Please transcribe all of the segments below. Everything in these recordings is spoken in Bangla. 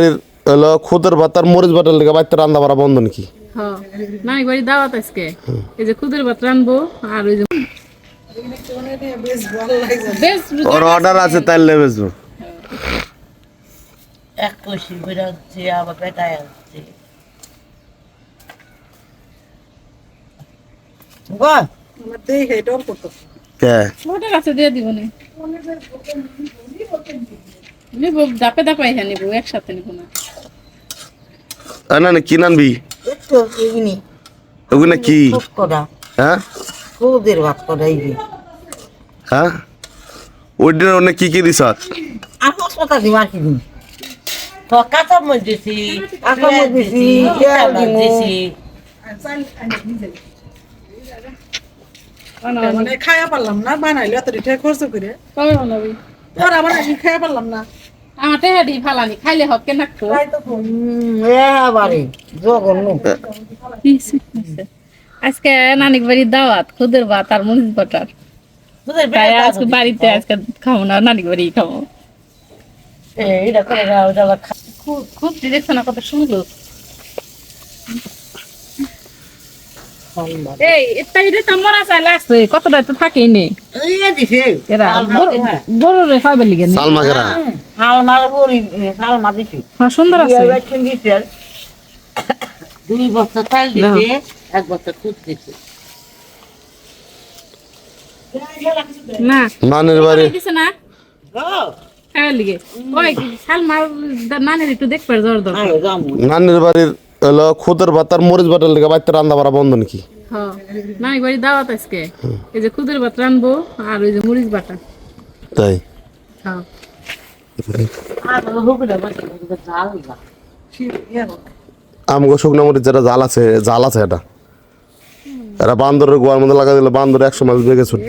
হলো খুদের ভাতার মরিচ বাটার লেগে বাইতে রান্না বাড়া বন্ধ নাকি? হ্যাঁ নাই বাড়ি দাওয়াত আজকে এই যে খুদের ভাত রানবো আর ওই যে ওর অর্ডার আছে তাইলে বেচবো। এক কষি বেরোচ্ছে আবার পেটায় আসছে কে ওটার আছে দিয়ে দিব নি নিবো দাপে দাপে হ্যাঁ নিবো একসাথে নিবো না না কি নানবি একটু এগিনি ওগুলো কি? খুব করা হ্যাঁ খুদের ভাত করাই হ্যাঁ ওইটার অনেক কি দিস? আর হাসপাতা দিই আর কি দিন তো কাঁচা মরিচ দিছি কাঁচা মরিচ দিছি তেল দিছি মানে খাইয়া পারলাম না বানাইলে এত টাকা খরচ করে কবে বানাবি ওরা বানাই খাইয়া পারলাম না আমার টেহাডি ফালানি খাইলে হক কেন নাকতো এবারে জঘন্য আজকে নানিক বাড়ির দাওয়াত খুদের ভাত আর মরিচ বাটার তাই আজকে বাড়িতে আজকে খাবো না নানিক বাড়ি খাবো এইটা করে ওটা খুব দেখছো না কত সুন্দর এই এটা তো মরা চাই লাগছে কতটা তো থাকেই নেই দিছে এরা গরু রে খাইবে লিগে নেই সালমা কেরা আমার বড়ি সালমা দিছি হ্যাঁ সুন্দর আছে 2 বস্তা চাল দিছে 1 বস্তা দুধ দিছে না নানির বাড়ি দিছে না খাইবে লিগে ওই সালমার নানির একটু দেখবে জোর দর নানির বাড়ির হলো খুদের ভাতার মরিচ বাটার লেগে বাইতে রান্না বাড়া বন্ধ নাকি? হ্যাঁ নানিক বাড়ি দাওয়াত আজকে এই যে খুদের ভাত রানবো আর ওই যে মরিচ বাটা তাই হ্যাঁ আর হোকলে বসে জাল না আমগো শুকনো মরিচ যেটা জাল আছে এটা এরা বান্দরের গোয়ার মধ্যে লাগা দিলে বান্দর 100 মাইল বেগে ছুট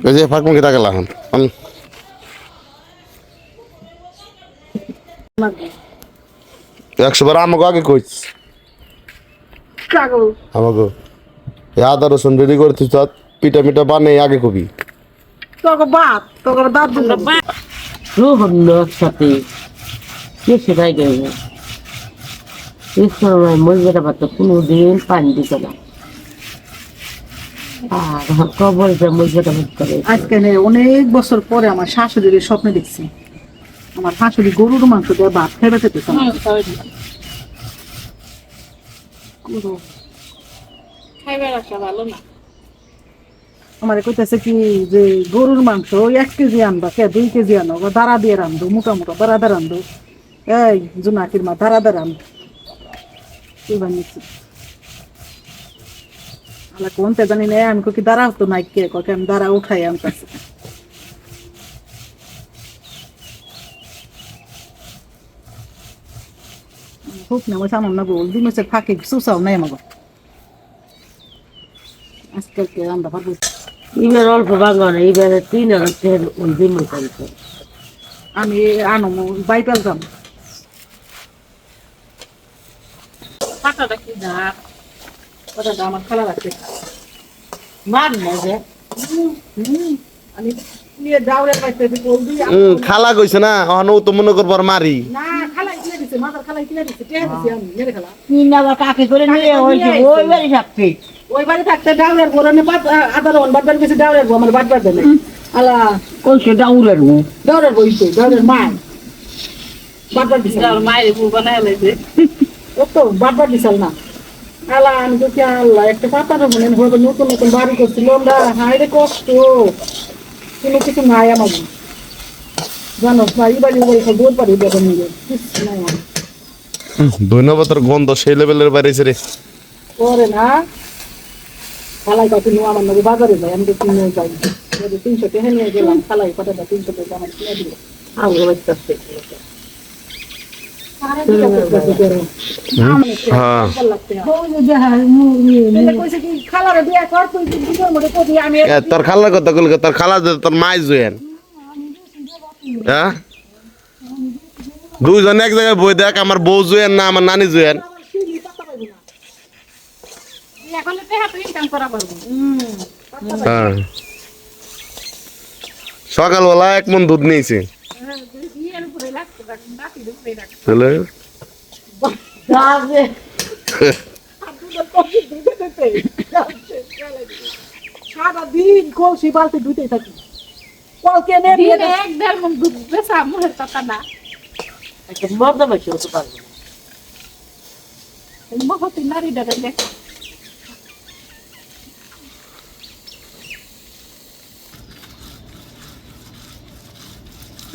এই যে ফাঁক মুখে টাকা লাগান 100 বার আমাকে আগে কইস আমাকে আদা রসুন রেডি করছিস পিঠা মিঠা বানে আগে কবি তোকে বাদ তোকে দাঁত দিল রোহন সাথে কে সেটাই গেল এই সময় মরিচটা ভাত কোনো দিন পানি দিত না আর কবর যে মরিচটা ভাত করে আজকে অনেক বছর পরে আমার শাশুড়ির স্বপ্নে দেখছি আমার শাশুড়ি গরুর মাংস দিয়ে ভাত খাইবে খেতেছে খাইবে রাখা ভালো না আমার কইতেছে কি যে গরুর মাংস 1 কেজি আনবা কে 2 কেজি আনো দাঁড়া দিয়ে রান্ধো মোটা মোটা দাঁড়া রান্ধো এই জুনাকির মা দাঁড়া রান্ধো কি বানিয়েছি আলা কোনতে জানি না আমি কি দাঁড়াও তো নাই কে ককে আমি দাঁড়া উঠাই আনতেছি খুব না ওই সামনে না বল দিন হচ্ছে ফাঁকে সুসাও নাই আমাকে আজকাল কে আমরা পারবো এবার অল্প বাগান এইবারে 3000 ওই দিন মতো আমি আনো বাইপাল যাম পাটাটা কি দা ওটা আমার খালা রাখছে মান না যে আমি নিয়ে যাওয়ার পাইতে বল দিই খালা কইছে না অহনো তো মনে করবার মারি না খালা কিনে দিছে মাথার খালা কিনে দিছে টেহা দিছে আমি মেরে খালা তিন আবার কাকে করে নিয়ে হইছে ওই বাড়ি থাকতে ওই বাড়ি থাকতে ডাউরের গোরনে বাদ আদা রন বাদ বাদ গেছে ডাউরের গো আমার বাদ বাদ দেয় আলা কইছে ডাউরের গো ডাউরের বইছে ডাউরের মা বাদ বাদ দিছে আর মায়ের বউ বানায় লাইছে ও তো বাদ বাদ দিছাল না আলা আমি তো কি আল্লাহ একটা পাতার মনে হবে নতুন নতুন বাড়ি করছিল আমরা হাইরে কষ্ট কোনো কিছু নাই আমার জানো ভাই বাড়ি বাড়ি খাই দৌড় পারি বেতন নিয়ে নাই ধন্যবাদের গন্ধ সেই লেভেলের বাইরেছে রে করে না খালাই কত নিয়ে আমার নদী বাজারে যাই আমি তো কিনে যাই 300 টাকা নিয়ে গেলাম খালাই কতটা 300 টাকা আমার কিনে দিল আগে বাচ্চাতে হ্যাঁ তোর খালার কথা কইল তোর খালা তোর মাই জুয়েন হ্যাঁ দুইজন এক জায়গায় বই দেখ, আমার বউ জুয়েন না আমার নানি জুয়েন। এখন হাতে ইনকাম করা পারবো। হ্যাঁ, সকালবেলা 1 মণ দুধ নিয়েছি। তাহলে সারাদিন কলসি বালতি ধুতেই থাকি। কল কেনে দিয়ে দিনে 1-1.5 মণ দুধ বেচা মুখের কথা না। একটা মজা বেশি হতে পারবে না। মহতি নারীটা দেখ।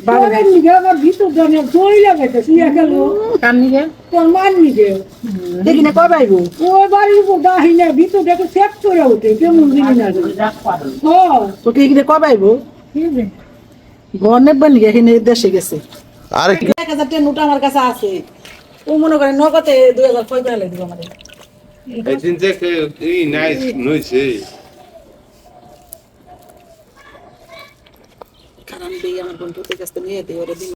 তোরে নিগে আমার ভিতর জানে দই লাগাইতে সিয়া গেল কার নিগে? তোর মান নিগে দেখি না কবে আইবো ওই বাড়ির উপর দাহি না ভিতর দেখে সেট করে ওঠে কেমন দিন না হ্যাঁ তোকে এখানে কবে আইবো ঘরে বানি এখানে দেশে গেছে আরে 1000 টাকা নোট আমার কাছে আছে ও মনে করে নগদে 2000 কই করে দিব আমারে একদিন যে এই নাইস নইছে কারণ দেই আমার বন্ধুদের কাছে নিয়ে দেই ওরে দিন